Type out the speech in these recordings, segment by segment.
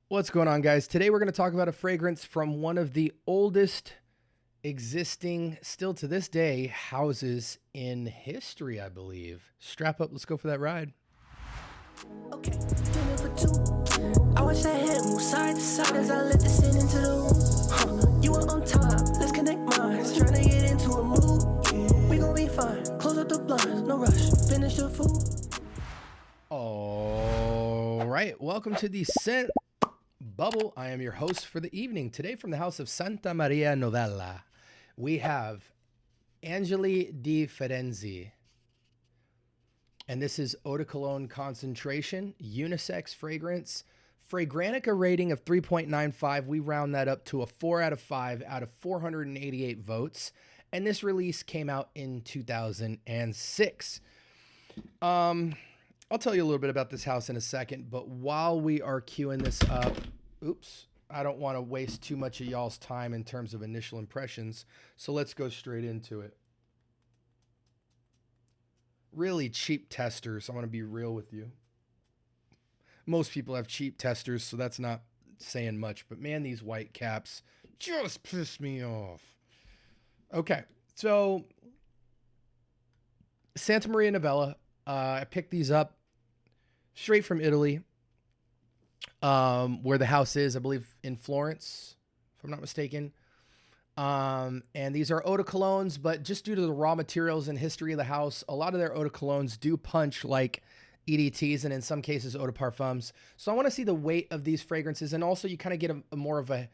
What's going on, guys? Today we're going to talk about a fragrance from one of the oldest existing, still to this day, houses in history, I believe. Strap up, let's go for that ride. Okay, dinner for two. I watch that head move side to side as I let the sin into the room. You are on time, let's connect minds. Trying to get into a mood. We gon' be fine. Close up the blinds, no rush. Finish the food. All right, welcome to the Scent Bubble. I am your host for the evening. Today from the house of Santa Maria Novella, we have Angeli di Firenze. And this is Eau de Cologne concentration, unisex fragrance, Fragrantica rating of 3.95. We round that up to a 4 out of 5 out of 488 votes. And this release came out in 2006. I'll tell you a little bit about this house in a second, but while we are queuing this up, I don't want to waste too much of y'all's time in terms of initial impressions. So let's go straight into it. Really cheap testers. I want to be real with you. Most people have cheap testers, so that's not saying much. But man, these white caps just piss me off. Okay, so Santa Maria Novella. I picked these up straight from Italy, where the house is, I believe, in Florence, if I'm not mistaken. And these are eau de colognes, but just due to the raw materials and history of the house, a lot of their eau de colognes do punch like EDTs and in some cases eau de parfums. So I want to see the weight of these fragrances, and also you kind of get a more of a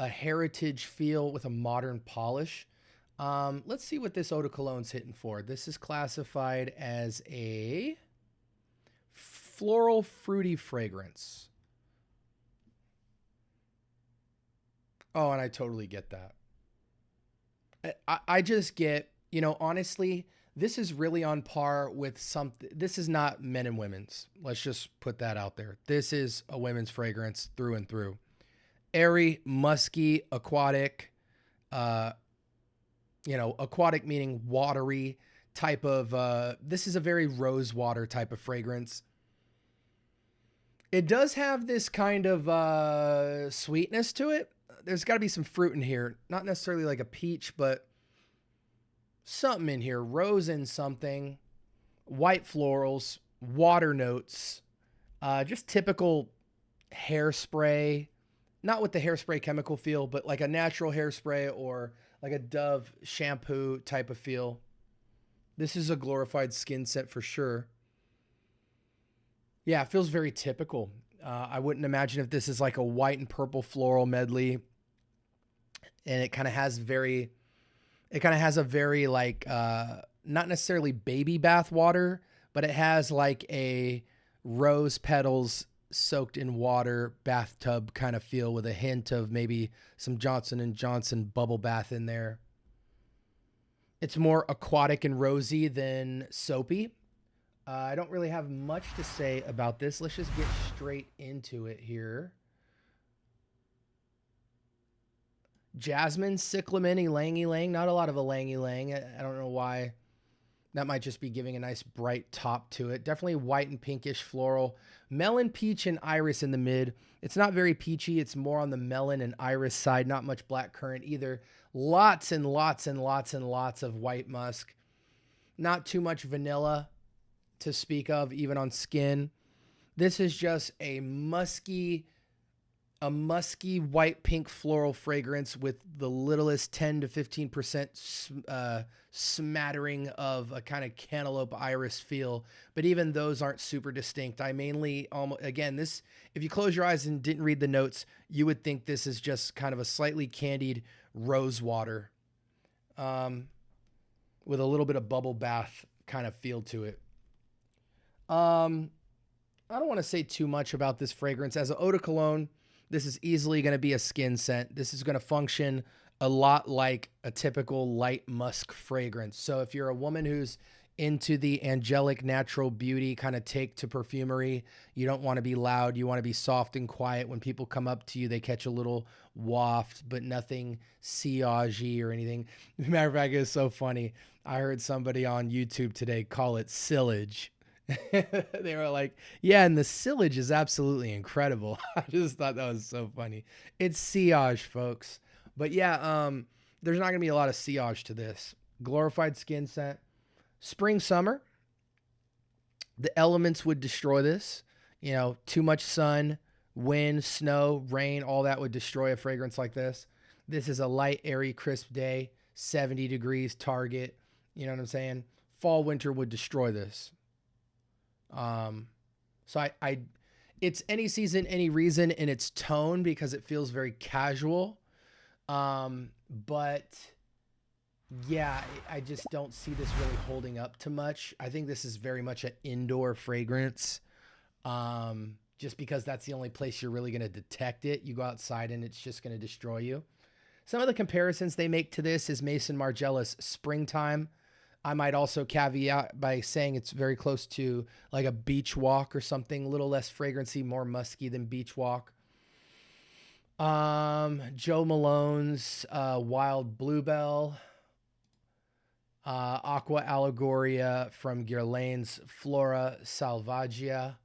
heritage feel with a modern polish. Let's see what this eau de cologne's hitting for. This is classified as a floral fruity fragrance. Oh, and I totally get that. I just get, honestly, this is really on par with something. This is not men and women's. Let's just put that out there. This is a women's fragrance through and through. Airy, musky, aquatic, aquatic meaning watery type of, this is a very rose water type of fragrance. It does have this kind of sweetness to it. There's got to be some fruit in here. Not necessarily like a peach, but something in here. Rose and something. White florals, water notes, just typical hairspray. Not with the hairspray chemical feel, but like a natural hairspray or like a Dove shampoo type of feel. This is a glorified skin scent for sure. Yeah, it feels very typical. I wouldn't imagine if this is like a white and purple floral medley. And it kind of has a very like, not necessarily baby bath water, but it has like a rose petals soaked in water bathtub kind of feel with a hint of maybe some Johnson & Johnson bubble bath in there. It's more aquatic and rosy than soapy. I don't really have much to say about this. Let's just get straight into it here. Jasmine, Cyclamen and Ylang-Ylang. Not a lot of Ylang-Ylang. I don't know why. That might just be giving a nice bright top to it. Definitely white and pinkish floral. Melon, peach, and iris in the mid. It's not very peachy. It's more on the melon and iris side. Not much black currant either. Lots and lots and lots and lots of white musk. Not too much vanilla to speak of, even on skin. This is just a musky white pink floral fragrance with the littlest 10 to 15% smattering of a kind of cantaloupe iris feel, but even those aren't super distinct. I mainly, again, this, if you close your eyes and didn't read the notes, you would think this is just kind of a slightly candied rose water with a little bit of bubble bath kind of feel to it. I don't want to say too much about this fragrance. As an eau de cologne, this is easily going to be a skin scent. This is going to function a lot like a typical light musk fragrance. So if you're a woman who's into the angelic natural beauty kind of take to perfumery, you don't want to be loud. You want to be soft and quiet. When people come up to you, they catch a little waft, but nothing sillage or anything. Matter of fact, it's so funny. I heard somebody on YouTube today call it sillage. They were like, yeah, and the sillage is absolutely incredible. I just thought that was so funny. It's sillage, folks. But yeah, there's not gonna be a lot of sillage to this. Glorified skin scent. Spring, summer, the elements would destroy this. You know, too much sun, wind, snow, rain, all that would destroy a fragrance like this. This is a light, airy, crisp day, 70 degrees target. You know what I'm saying? Fall, winter would destroy this. So it's any season, any reason in its tone because it feels very casual. But yeah, I just don't see this really holding up to much. I think this is very much an indoor fragrance. Just because that's the only place you're really going to detect it. You go outside and it's just going to destroy you. Some of the comparisons they make to this is Maison Margiela's Springtime. I might also caveat by saying it's very close to like a Beach Walk or something, a little less fragrancy, more musky than Beach Walk. Joe Malone's Wild Bluebell. Aqua Allegoria from Guerlain's Flora Salvagia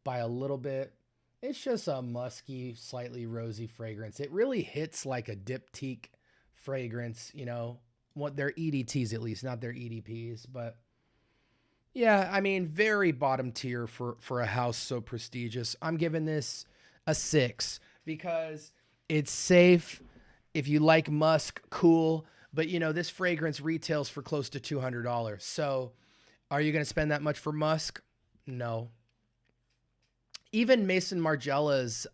by a little bit. It's just a musky, slightly rosy fragrance. It really hits like a diptyque fragrance, you know, what their EDTs at least, not their EDPs. But yeah, I mean, very bottom tier for a house so prestigious. I'm giving this a 6 because it's safe. If you like musk, cool. But, you know, this fragrance retails for close to $200. So are you going to spend that much for musk? No. Even Maison Margiela's,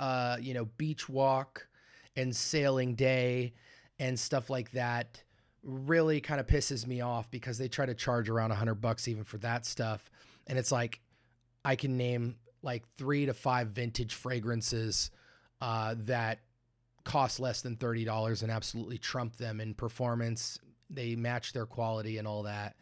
you know, Beach Walk and Sailing Day and stuff like that really kind of pisses me off because they try to charge around $100 even for that stuff. And it's like, I can name like 3 to 5 vintage fragrances that cost less than $30 and absolutely trump them in performance. They match their quality and all that.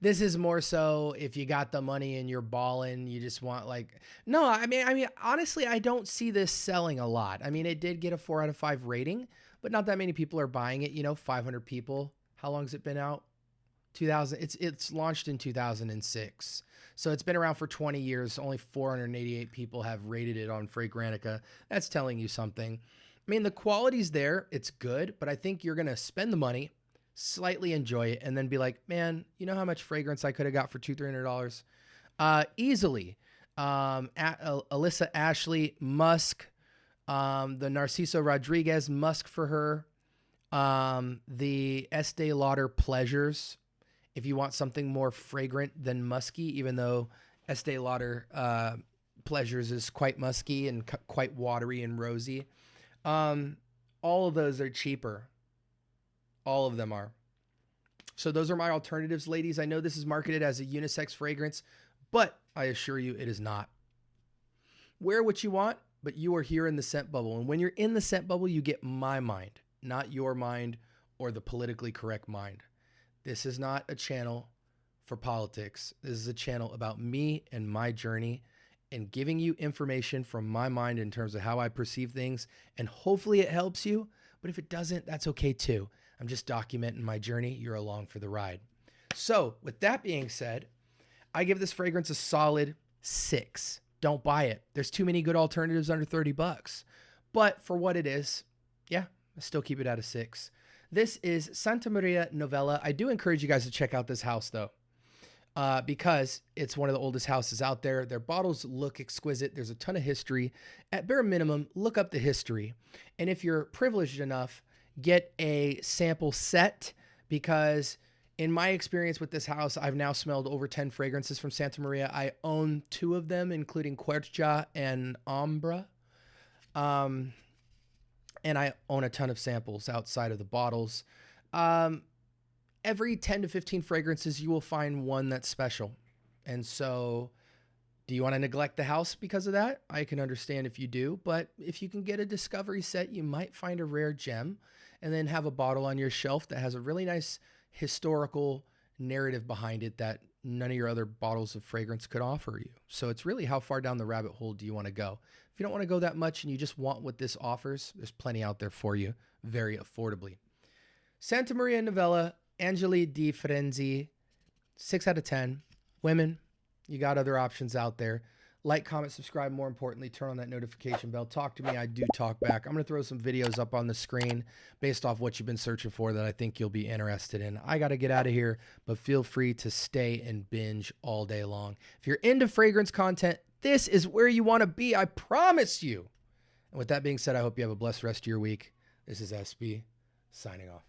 This is more so if you got the money and you're balling, you just want like, no, I mean, honestly, I don't see this selling a lot. I mean, it did get a 4 out of 5 rating, but not that many people are buying it. You know, 500 people. How long has it been out? 2000. It's launched in 2006. So it's been around for 20 years. Only 488 people have rated it on Fragrantica. That's telling you something. I mean, the quality's there. It's good, but I think you're going to spend the money, slightly enjoy it, and then be like, man, you know how much fragrance I could have got for $200-300? Easily. Alyssa Ashley, Musk, the Narciso Rodriguez, Musk for her, the Estee Lauder Pleasures, if you want something more fragrant than musky, even though Estee Lauder Pleasures is quite musky and quite watery and rosy. All of those are cheaper. All of them are. So those are my alternatives, ladies. I know this is marketed as a unisex fragrance, but I assure you it is not. Wear what you want, but you are here in the scent bubble. And when you're in the scent bubble, you get my mind, not your mind or the politically correct mind. This is not a channel for politics. This is a channel about me and my journey and giving you information from my mind in terms of how I perceive things. And hopefully it helps you. But if it doesn't, that's okay too. I'm just documenting my journey. You're along for the ride. So with that being said, I give this fragrance a solid 6. Don't buy it. There's too many good alternatives under $30. But for what it is, yeah, I still keep it at a 6. This is Santa Maria Novella. I do encourage you guys to check out this house though, because it's one of the oldest houses out there. Their bottles look exquisite. There's a ton of history. At bare minimum, look up the history. And if you're privileged enough, get a sample set, because in my experience with this house, I've now smelled over 10 fragrances from Santa Maria. I own 2 of them, including Quercia and Ambra. And I own a ton of samples outside of the bottles. Every 10 to 15 fragrances, you will find one that's special. And so do you want to neglect the house because of that? I can understand if you do, but if you can get a discovery set, you might find a rare gem and then have a bottle on your shelf that has a really nice historical narrative behind it that none of your other bottles of fragrance could offer you. So it's really how far down the rabbit hole do you want to go? If you don't want to go that much and you just want what this offers, there's plenty out there for you very affordably. Santa Maria Novella, Angeli di Firenze, 6 out of 10. Women, You got other options out there. Like, comment, subscribe. More importantly, turn on that notification bell. Talk to me. I do talk back. I'm going to throw some videos up on the screen based off what you've been searching for that I think you'll be interested in. I got to get out of here, but feel free to stay and binge all day long. If you're into fragrance content, this is where you want to be. I promise you. And with that being said, I hope you have a blessed rest of your week. This is SB signing off.